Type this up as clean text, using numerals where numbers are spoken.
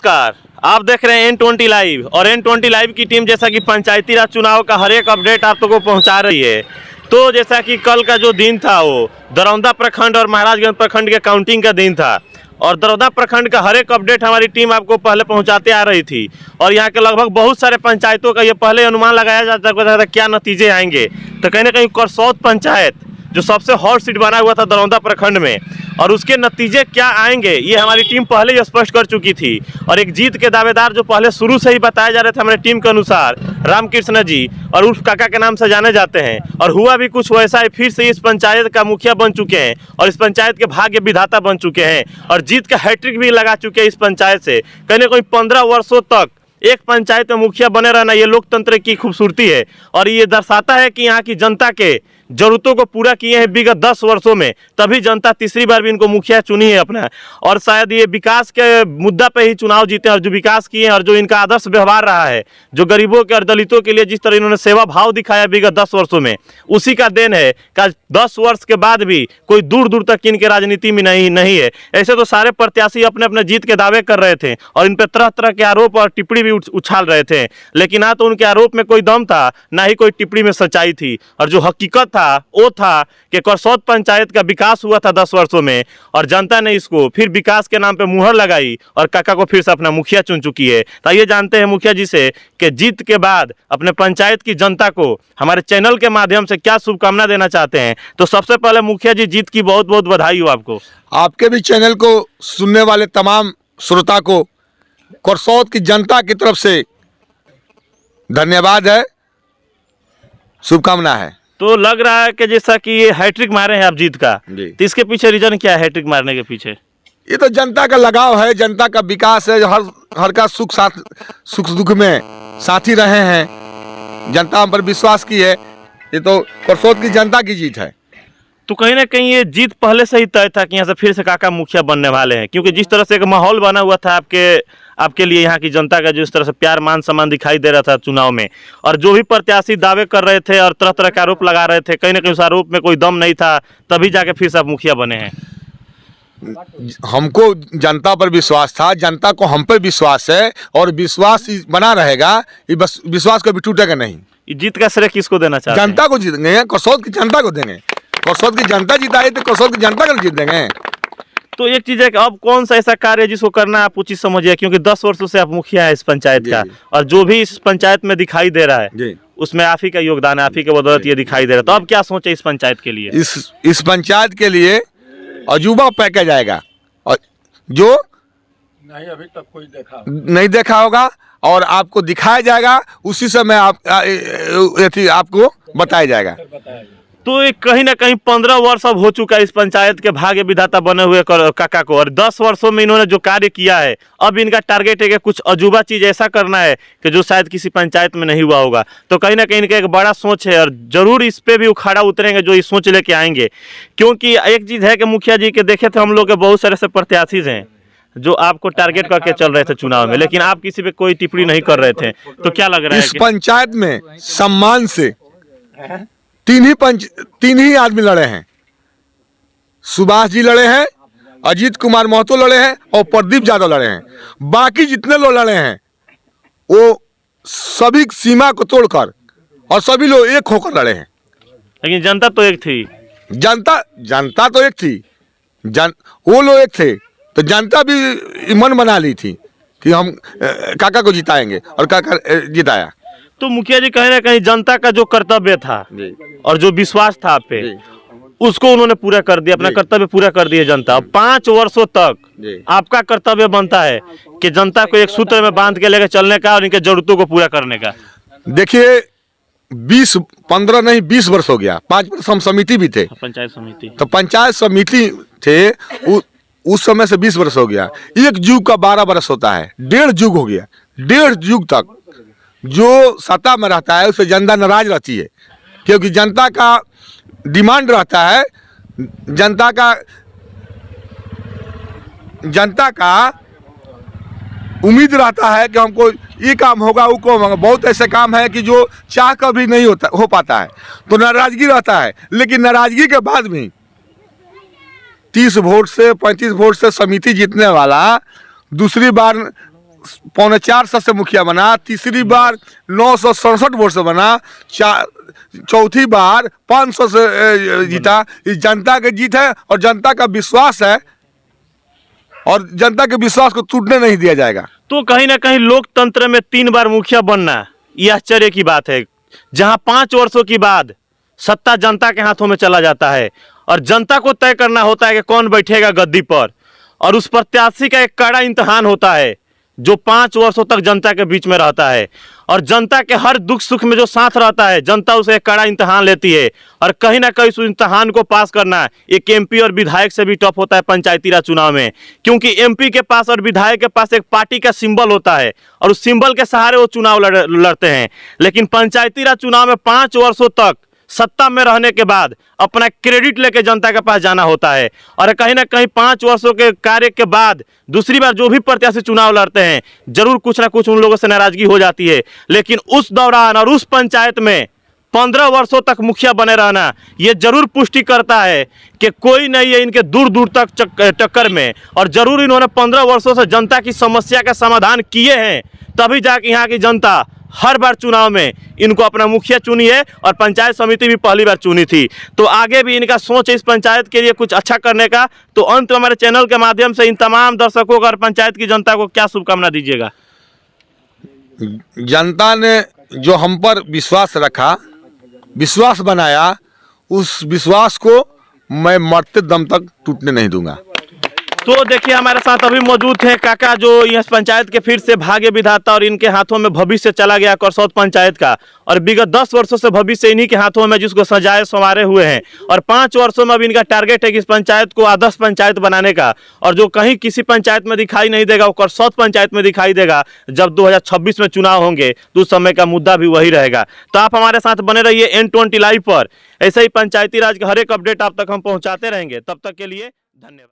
नमस्कार, आप देख रहे हैं N20 लाइव और N20 लाइव की टीम जैसा कि पंचायती राज चुनाव का हर एक अपडेट आप लोगों को पहुंचा रही है। तो जैसा कि कल का जो दिन था वो दरौंदा प्रखंड और महाराजगंज प्रखंड के काउंटिंग का दिन था और दरौंदा प्रखंड का हर एक अपडेट हमारी टीम आपको पहले पहुंचाते आ रही थी और यहाँ के लगभग बहुत सारे पंचायतों का ये पहले अनुमान लगाया जाता था क्या नतीजे आएंगे। तो कहीं ना कहीं करसौत पंचायत जो सबसे हॉट सीट बना हुआ था दरौंदा प्रखंड में और उसके नतीजे क्या आएंगे ये हमारी टीम पहले ही स्पष्ट कर चुकी थी। और एक जीत के दावेदार जो पहले शुरू से ही बताए जा रहे थे हमारी टीम के अनुसार रामकृष्ण जी और उर्फ काका के नाम से जाने जाते हैं और हुआ भी कुछ वैसा ही। फिर से इस पंचायत का मुखिया बन चुके हैं और इस पंचायत के भाग्य विधाता बन चुके हैं और जीत का हैट्रिक भी लगा चुके हैं इस पंचायत से। कहीं ना कहीं 15 वर्षों तक एक पंचायत में मुखिया बने रहना ये लोकतंत्र की खूबसूरती है और ये दर्शाता है कि यहाँ की जनता के जरूरतों को पूरा किए हैं विगत 10 वर्षों में, तभी जनता तीसरी बार भी इनको मुखिया चुनी है अपना। और शायद ये विकास के मुद्दा पे ही चुनाव जीते और जो विकास किए हैं और जो इनका आदर्श व्यवहार रहा है, जो गरीबों के और दलितों के लिए जिस तरह इन्होंने सेवा भाव दिखाया विगत 10 वर्षों में, उसी का देन है कि 10 वर्ष के बाद भी कोई दूर दूर तक इनके राजनीति में नहीं है। ऐसे तो सारे प्रत्याशी अपने अपने जीत के दावे कर रहे थे और इन पर तरह तरह के आरोप और टिप्पणी भी उछाल रहे थे, लेकिन ना तो उनके आरोप में कोई दम था ना ही कोई टिप्पणी में सच्चाई थी। और जो हकीकत था वो था कि करसौत पंचायत का विकास हुआ था 10 वर्षों में और जनता ने इसको फिर विकास के नाम पे मुहर लगाई और काका को फिर से अपना मुखिया चुन चुकी है। तो ये जानते हैं मुखिया जी से कि जीत के बाद अपने पंचायत की जनता को हमारे चैनल के माध्यम से क्या शुभकामना देना चाहते हैं। तो सबसे पहले मुखिया जी जीत की बहुत बहुत बधाई हो आपको। आपके भी चैनल को सुनने वाले तमाम श्रोता को करसौत की जनता की तरफ से धन्यवाद है, शुभकामना है। तो लग रहा है कि जैसा कि ये हैट्रिक मारे हैं आप जीत का, तो इसके पीछे रीजन क्या है हैट्रिक मारने के पीछे? ये तो जनता का लगाव है, जनता का विकास है, हर का सुख दुख में साथी रहे हैं, जनता हम पर विश्वास की है। ये तो करसौत की जनता की जीत है। तो कहीं ना कहीं ये जीत पहले से ही तय था कि यहाँ से फिर से काका मुखिया बनने वाले हैं, क्योंकि जिस तरह से एक माहौल बना हुआ था आपके लिए यहाँ की जनता का जिस तरह से प्यार मान सम्मान दिखाई दे रहा था चुनाव में, और जो भी प्रत्याशी दावे कर रहे थे और तरह तरह के आरोप लगा रहे थे, कहीं ना कहीं उस आरोप में कोई दम नहीं था, तभी जाके फिर से आप मुखिया बने हैं। हमको जनता पर विश्वास था, जनता को हम पर विश्वास है और विश्वास बना रहेगा। ये बस विश्वास कभी टूटेगा नहीं। जीत का श्रेय किसको देना चाहते हैं? जनता को जीतेंगे, करसौत की जनता को देंगे। करसौत की जनता जीताई तो करसौत की जनता को जीत देंगे। तो एक चीज है कि अब कौन सा ऐसा कार्य है जिसको करना आप उचित समझिए, क्योंकि 10 वर्षों से आप मुखिया है इस पंचायत का और जो भी इस पंचायत में दिखाई दे रहा है उसमें आप ही का योगदान है, आप ही के बदौलत ये दिखाई दे रहा है। तो अब क्या सोचे इस पंचायत के लिए? इस पंचायत के लिए अजूबा पैकेज आएगा और जो नहीं अभी तक कोई नहीं देखा होगा और आपको दिखाया जाएगा, उसी समय आपको बताया जाएगा। तो एक कहीं ना कहीं 15 वर्ष अब हो चुका है इस पंचायत के भाग्य विधाता बने हुए काका को, और 10 वर्षों में इन्होंने जो कार्य किया है, अब इनका टारगेट है कि कुछ अजूबा चीज ऐसा करना है कि जो शायद किसी पंचायत में नहीं हुआ होगा। तो कहीं ना कहीं इनका एक बड़ा सोच है और जरूर इस पे भी उखाड़ा उतरेंगे जो इस सोच लेके आएंगे। क्योंकि एक चीज है कि मुखिया जी के देखे थे हम लोग के बहुत सारे ऐसे प्रत्याशी हैं जो आपको टारगेट करके चल रहे थे चुनाव में, लेकिन आप किसी पे कोई टिप्पणी नहीं कर रहे थे। तो क्या लग रहा है इस पंचायत में सम्मान से तीन ही आदमी लड़े हैं। सुभाष जी लड़े हैं, अजीत कुमार महतो लड़े हैं और प्रदीप यादव लड़े हैं। बाकी जितने लोग लड़े हैं वो सभी सीमा को तोड़कर और सभी लोग एक होकर लड़े हैं। लेकिन जनता तो एक थी। जनता तो एक थी, वो लोग एक थे, तो जनता भी मन बना ली थी कि हम काका को जिताएंगे और काका जिताया। तो मुखिया जी कहीं ना कहीं जनता का जो कर्तव्य था और जो विश्वास था आप पे, उसको उन्होंने पूरा कर दिया, अपना कर्तव्य पूरा कर दिया जनता। 5 वर्षों तक आपका कर्तव्य बनता है कि जनता को एक सूत्र में बांध के लेकर चलने का और इनके जरूरतों को पूरा करने का। देखिए 15 नहीं 20 वर्ष हो गया। 5 वर्ष हम समिति भी थे, पंचायत समिति, तो पंचायत समिति थे उस समय से 20 वर्ष हो गया। एक युग का 12 वर्ष होता है, 1.5 युग हो गया। 1.5 युग तक जो सत्ता में रहता है उससे जनता नाराज रहती है, क्योंकि जनता का डिमांड रहता है, जनता का उम्मीद रहता है कि हमको ये काम होगा वो काम होगा। बहुत ऐसे काम है कि जो चाह कर भी नहीं हो पाता है, तो नाराजगी रहता है। लेकिन नाराजगी के बाद भी 30 वोट से 35 वोट से समिति जीतने वाला दूसरी बार 4.25 से मुखिया बना, तीसरी बार 967 वोट से बना, चौथी बार 500 से जीता। इस जनता की जीत है और जनता का विश्वास है और जनता के विश्वास को टूटने नहीं दिया जाएगा। तो कहीं ना कहीं लोकतंत्र में 3 बार मुखिया बनना यह आश्चर्य की बात है, जहां 5 वर्षों के बाद सत्ता जनता के हाथों में चला जाता है और जनता को तय करना होता है कि कौन बैठेगा गद्दी पर, और उस प्रत्याशी का एक कड़ा इम्तिहान होता है जो 5 वर्षों तक जनता के बीच में रहता है और जनता के हर दुख सुख में जो साथ रहता है, जनता उसे एक कड़ा इम्तिहान लेती है और कहीं ना कहीं उस इम्तिहान को पास करना एक एमपी और विधायक से भी टफ होता है पंचायती राज चुनाव में, क्योंकि एमपी के पास और विधायक के पास एक पार्टी का सिंबल होता है और उस सिंबल के सहारे वो चुनाव लड़ते हैं। लेकिन पंचायती राज चुनाव में 5 वर्षों तक सत्ता में रहने के बाद अपना क्रेडिट लेके जनता के पास जाना होता है और कहीं ना कहीं 5 वर्षों के कार्य के बाद दूसरी बार जो भी प्रत्याशी चुनाव लड़ते हैं जरूर कुछ ना कुछ उन लोगों से नाराजगी हो जाती है। लेकिन उस दौरान और उस पंचायत में 15 वर्षों तक मुखिया बने रहना ये जरूर पुष्टि करता है कि कोई नहीं है इनके दूर दूर तक टक्कर में, और जरूर इन्होंने 15 वर्षों से जनता की समस्या का समाधान किए हैं, तभी जाके यहाँ की जनता हर बार चुनाव में इनको अपना मुखिया चुनी है और पंचायत समिति भी पहली बार चुनी थी। तो आगे भी इनका सोच है इस पंचायत के लिए कुछ अच्छा करने का। तो अंत में हमारे चैनल के माध्यम से इन तमाम दर्शकों को और पंचायत की जनता को क्या शुभकामना दीजिएगा? जनता ने जो हम पर विश्वास रखा, विश्वास बनाया, उस विश्वास को मैं मरते दम तक टूटने नहीं दूंगा। तो देखिए हमारे साथ अभी मौजूद हैं काका जो इस पंचायत के फिर से भाग्य विधाता और इनके हाथों में भविष्य चला गया करसौत पंचायत का, और विगत 10 वर्षों से भविष्य इन्हीं के हाथों में जिसको सजाए संवारे हुए हैं, और 5 वर्षों में अब इनका टारगेट है कि इस पंचायत को आदर्श पंचायत बनाने का, और जो कहीं किसी पंचायत में दिखाई नहीं देगा वो करसौत पंचायत में दिखाई देगा। जब 2026 में चुनाव होंगे तो उस समय का मुद्दा भी वही रहेगा। तो आप हमारे साथ बने रहिए N20 लाइव पर, ऐसे ही पंचायती राज के हर एक अपडेट आप तक हम पहुँचाते रहेंगे। तब तक के लिए धन्यवाद।